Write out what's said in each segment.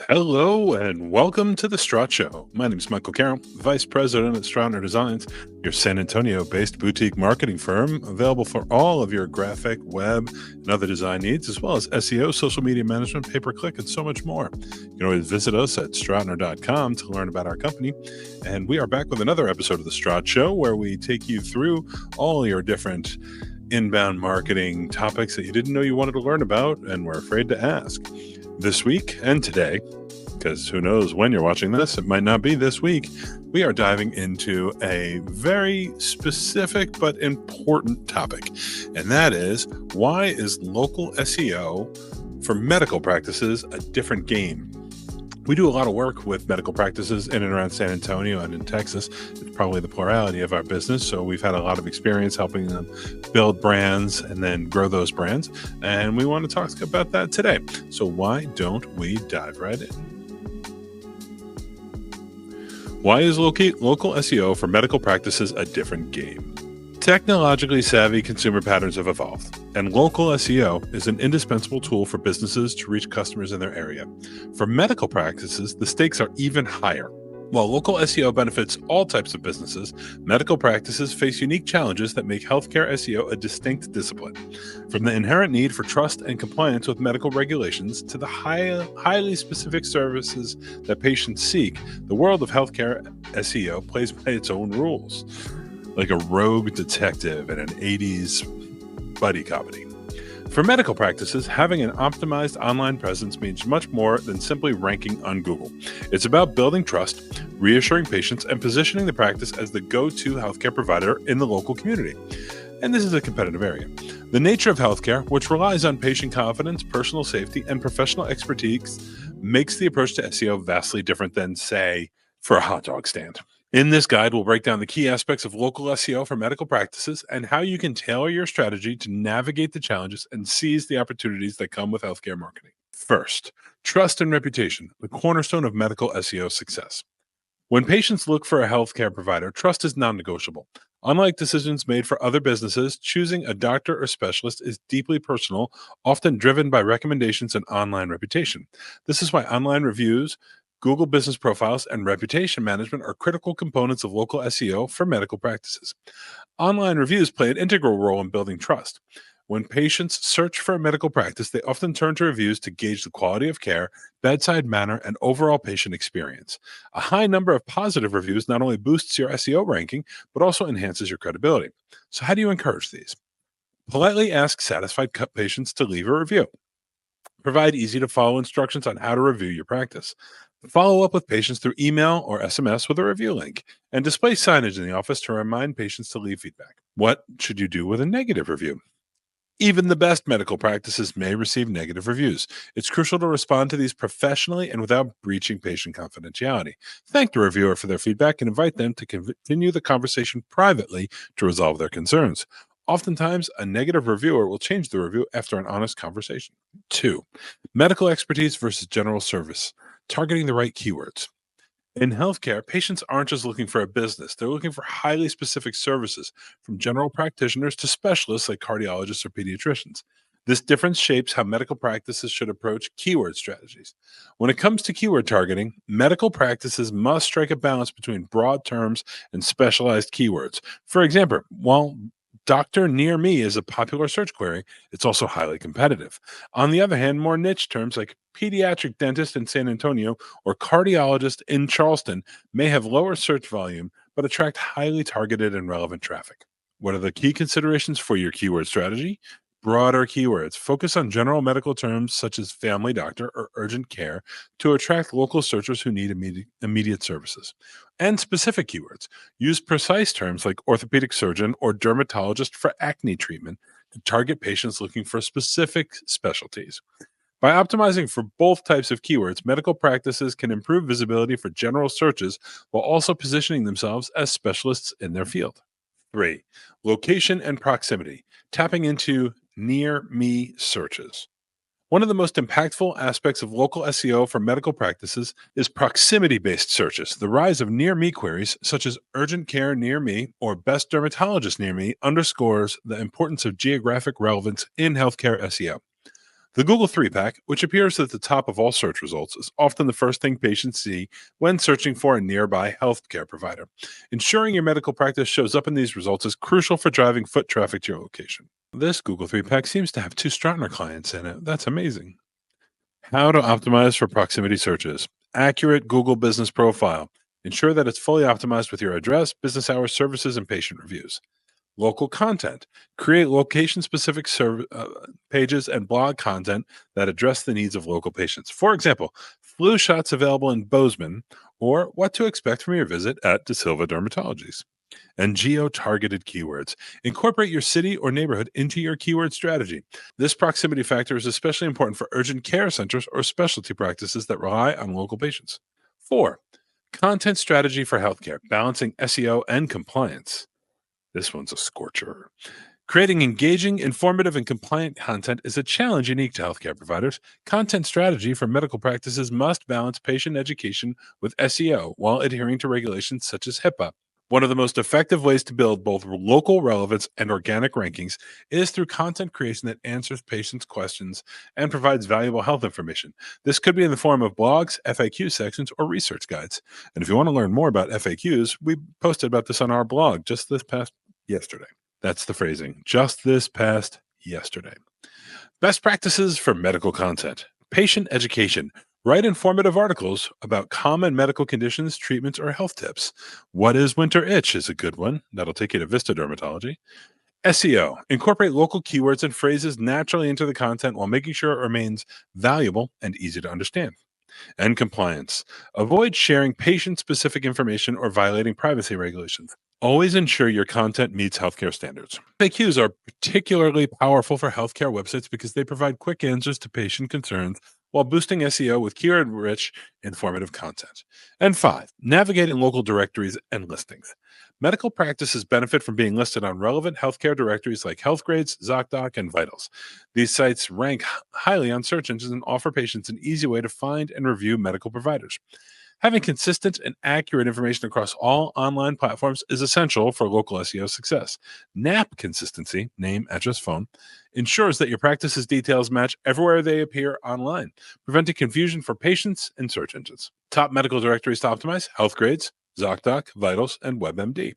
Hello and welcome to the StrottSHOW. My name is Michael Carroll, Vice President at Strottner Designs, your San Antonio-based boutique marketing firm, available for all of your graphic, web, and other design needs, as well as SEO, social media management, pay-per-click, and so much more. You can always visit us at Strottner.com to learn about our company. And we are back with another episode of the StrottSHOW, where we take you through all your different inbound marketing topics that you didn't know you wanted to learn about and were afraid to ask. This week and today, because who knows when you're watching this, it might not be this week, we are diving into a very specific but important topic. And that is, why is local SEO for medical practices a different game? We do a lot of work with medical practices in and around San Antonio and in Texas. It's probably the plurality of our business. So we've had a lot of experience helping them build brands and then grow those brands. And we want to talk about that today. So why don't we dive right in? Why is local SEO for medical practices a different game? Technologically savvy consumer patterns have evolved, and local SEO is an indispensable tool for businesses to reach customers in their area. For medical practices, the stakes are even higher. While local SEO benefits all types of businesses, medical practices face unique challenges that make healthcare SEO a distinct discipline. From the inherent need for trust and compliance with medical regulations to the highly specific services that patients seek, the world of healthcare SEO plays by its own rules, like a rogue detective in an 80s buddy comedy. For medical practices, having an optimized online presence means much more than simply ranking on Google. It's about building trust, reassuring patients, and positioning the practice as the go-to healthcare provider in the local community. And this is a competitive area. The nature of healthcare, which relies on patient confidence, personal safety, and professional expertise, makes the approach to SEO vastly different than, say, for a hot dog stand. In this guide, we'll break down the key aspects of local SEO for medical practices and how you can tailor your strategy to navigate the challenges and seize the opportunities that come with healthcare marketing. First, trust and reputation, the cornerstone of medical SEO success. When patients look for a healthcare provider, trust is non-negotiable. Unlike decisions made for other businesses, choosing a doctor or specialist is deeply personal, often driven by recommendations and online reputation. This is why online reviews, Google business profiles, and reputation management are critical components of local SEO for medical practices. Online reviews play an integral role in building trust. When patients search for a medical practice, they often turn to reviews to gauge the quality of care, bedside manner, and overall patient experience. A high number of positive reviews not only boosts your SEO ranking, but also enhances your credibility. So, how do you encourage these? Politely ask satisfied patients to leave a review. Provide easy to follow instructions on how to review your practice. Follow up with patients through email or SMS with a review link, and display signage in the office to remind patients to leave feedback. What should you do with a negative review? Even the best medical practices may receive negative reviews. It's crucial to respond to these professionally and without breaching patient confidentiality. Thank the reviewer for their feedback and invite them to continue the conversation privately to resolve their concerns. Oftentimes, a negative reviewer will change the review after an honest conversation. 2. Medical expertise versus general service. Targeting the right keywords. In healthcare, patients aren't just looking for a business, they're looking for highly specific services, from general practitioners to specialists like cardiologists or pediatricians. This difference shapes how medical practices should approach keyword strategies. When it comes to keyword targeting, medical practices must strike a balance between broad terms and specialized keywords. For example, while Doctor near me is a popular search query, it's also highly competitive. On the other hand, more niche terms like pediatric dentist in San Antonio or cardiologist in Charleston may have lower search volume but attract highly targeted and relevant traffic. What are the key considerations for your keyword strategy? Broader keywords. Focus on general medical terms such as family doctor or urgent care to attract local searchers who need immediate services. And specific keywords. Use precise terms like orthopedic surgeon or dermatologist for acne treatment to target patients looking for specific specialties. By optimizing for both types of keywords, medical practices can improve visibility for general searches while also positioning themselves as specialists in their field. 3. Location and proximity, tapping into near me searches. One of the most impactful aspects of local SEO for medical practices is proximity based searches. The rise of near me queries, such as urgent care near me or best dermatologist near me, underscores the importance of geographic relevance in healthcare SEO. The Google 3-pack, which appears at the top of all search results, is often the first thing patients see when searching for a nearby healthcare provider. Ensuring your medical practice shows up in these results is crucial for driving foot traffic to your location. This Google 3-pack seems to have two Strottner clients in it. That's amazing. How to optimize for proximity searches. Accurate Google business profile. Ensure that it's fully optimized with your address, business hours, services, and patient reviews. Local content. Create location specific pages and blog content that address the needs of local patients. For example, flu shots available in Bozeman, or what to expect from your visit at De Silva Dermatologies. And geo-targeted keywords. Incorporate your city or neighborhood into your keyword strategy. This proximity factor is especially important for urgent care centers or specialty practices that rely on local patients. 4. Content strategy for healthcare, balancing SEO and compliance. This one's a scorcher. Creating engaging, informative, and compliant content is a challenge unique to healthcare providers. Content strategy for medical practices must balance patient education with SEO while adhering to regulations such as HIPAA. One of the most effective ways to build both local relevance and organic rankings is through content creation that answers patients' questions and provides valuable health information. This could be in the form of blogs, FAQ sections, or research guides. And if you want to learn more about FAQs, we posted about this on our blog just this past yesterday. That's the phrasing. Just this past yesterday. Best practices for medical content. Patient education. Write informative articles about common medical conditions, treatments, or health tips. What is winter itch is a good one. That'll take you to Vista Dermatology. SEO. Incorporate local keywords and phrases naturally into the content while making sure it remains valuable and easy to understand. And compliance. Avoid sharing patient-specific information or violating privacy regulations. Always ensure your content meets healthcare standards. FAQs are particularly powerful for healthcare websites because they provide quick answers to patient concerns while boosting SEO with keyword-rich, informative content. And 5, navigating local directories and listings. Medical practices benefit from being listed on relevant healthcare directories like HealthGrades, ZocDoc, and Vitals. These sites rank highly on search engines and offer patients an easy way to find and review medical providers. Having consistent and accurate information across all online platforms is essential for local SEO success. NAP consistency, name, address, phone, ensures that your practice's details match everywhere they appear online, preventing confusion for patients and search engines. Top medical directories to optimize: HealthGrades, ZocDoc, Vitals, and WebMD.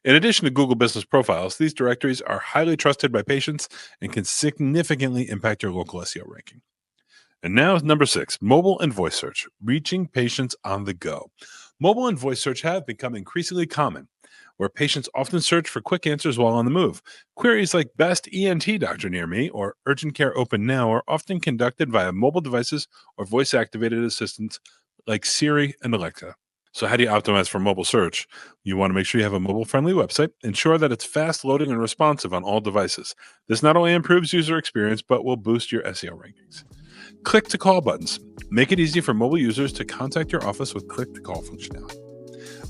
In addition to Google Business Profiles, these directories are highly trusted by patients and can significantly impact your local SEO ranking. And now, number 6, mobile and voice search, reaching patients on the go. Mobile and voice search have become increasingly common, where patients often search for quick answers while on the move. Queries like best ENT doctor near me or urgent care open now are often conducted via mobile devices or voice-activated assistants like Siri and Alexa. So how do you optimize for mobile search? You want to make sure you have a mobile-friendly website. Ensure that it's fast loading and responsive on all devices. This not only improves user experience, but will boost your SEO rankings. Click-to-call buttons. Make it easy for mobile users to contact your office with click-to-call functionality.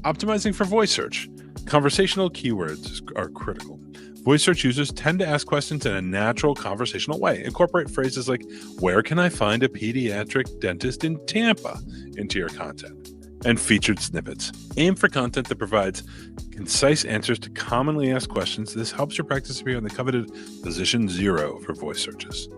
Optimizing for voice search. Conversational keywords are critical. Voice search users tend to ask questions in a natural conversational way. Incorporate phrases like, "Where can I find a pediatric dentist in Tampa?" into your content. And featured snippets. Aim for content that provides concise answers to commonly asked questions. This helps your practice appear in the coveted position 0 for voice searches.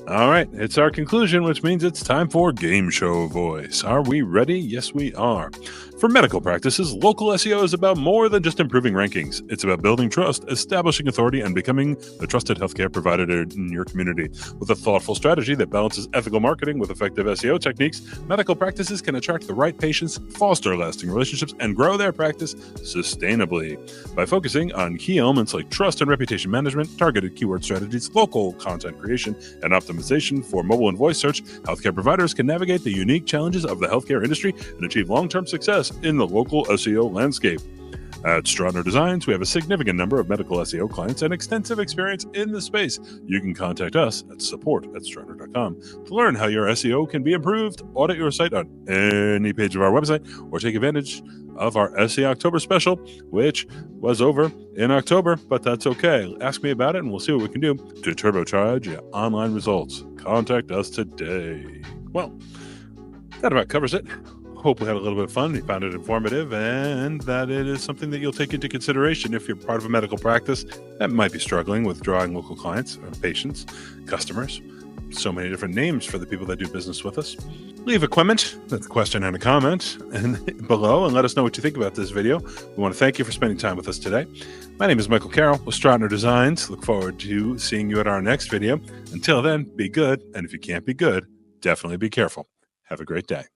All right, it's our conclusion, which means it's time for Game Show Voice. Are we ready? Yes, we are. For medical practices, local SEO is about more than just improving rankings. It's about building trust, establishing authority, and becoming the trusted healthcare provider in your community. With a thoughtful strategy that balances ethical marketing with effective SEO techniques, medical practices can attract the right patients, foster lasting relationships, and grow their practice sustainably. By focusing on key elements like trust and reputation management, targeted keyword strategies, local content creation, and optimization for mobile and voice search, healthcare providers can navigate the unique challenges of the healthcare industry and achieve long-term success in the local SEO landscape. At Strottner Designs, we have a significant number of medical SEO clients and extensive experience in the space. You can contact us at support@strottner.com to learn how your SEO can be improved, audit your site on any page of our website, or take advantage of our SEO October special, which was over in October, but that's okay. Ask me about it and we'll see what we can do to turbocharge your online results. Contact us today. Well, that about covers it. Hope we had a little bit of fun. You found it informative and that it is something that you'll take into consideration if you're part of a medical practice that might be struggling with drawing local clients or patients, customers, so many different names for the people that do business with us. Leave a comment, that's a question and a comment, and below, and let us know what you think about this video. We want to thank you for spending time with us today. My name is Michael Carroll with Strottner Designs. Look forward to seeing you at our next video. Until then, be good, and if you can't be good, definitely be careful. Have a great day.